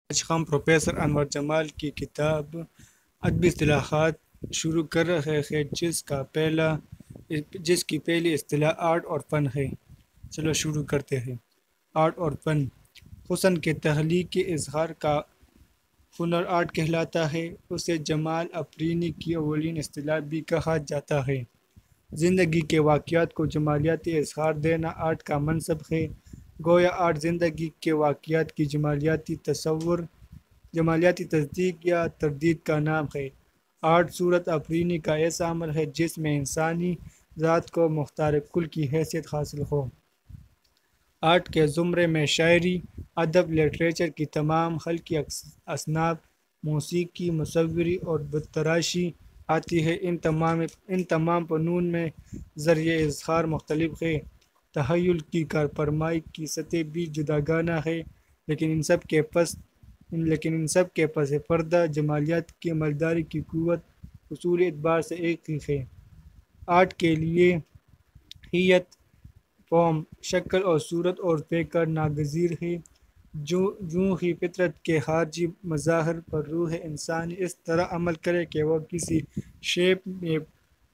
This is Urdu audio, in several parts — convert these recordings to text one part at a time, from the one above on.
آج ہم پروفیسر انور جمال کی کتاب ادبی اصطلاحات شروع کر رہے ہیں جس کی پہلی اصطلاح آرٹ اور فن ہے۔ چلو شروع کرتے ہیں۔ آرٹ اور فن حسن کے تخلیق کے اظہار کا ہنر آرٹ کہلاتا ہے۔ اسے جمال افرینی کی اولین اصطلاح بھی کہا جاتا ہے۔ زندگی کے واقعات کو جمالیاتی اظہار دینا آرٹ کا منصب ہے۔ گویا آرٹ زندگی کے واقعات کی جمالیاتی تصدیق یا تردید کا نام ہے۔ آرٹ صورت افرینی کا ایسا عمل ہے جس میں انسانی ذات کو مختار کل کی حیثیت حاصل ہو۔ آرٹ کے زمرے میں شاعری، ادب، لٹریچر کی تمام خلقی اصناف، موسیقی، مصوری اور بت تراشی آتی ہے۔ ان تمام فنون میں ذریعہ اظہار مختلف ہے۔ تخیل کی کارفرمائی کی سطح بھی جداگانہ ہے، لیکن ان سب کے پس پردہ جمالیات کی عملداری کی قوت اصولی اعتبار سے ایک ہی ہے۔ آرٹ کے لیے ہیئت، فارم، شکل اور صورت اور پیکر ناگزیر ہے۔ جوں ہی فطرت کے خارجی مظاہر پر روح انسانی اس طرح عمل کرے کہ وہ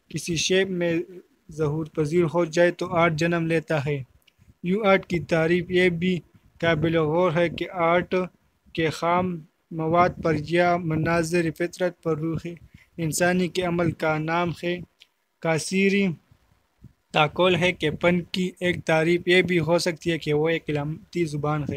کسی شیپ میں ظہور پذیر ہو جائے تو آرٹ جنم لیتا ہے۔ یوں آرٹ کی تعریف یہ بھی قابل غور ہے کہ آرٹ کے خام مواد پر یا مناظر فطرت پر روح انسانی کے عمل کا نام ہے۔ کثیری تعقل ہے کہ فن کی ایک تعریف یہ بھی ہو سکتی ہے کہ وہ ایک علامتی زبان ہے۔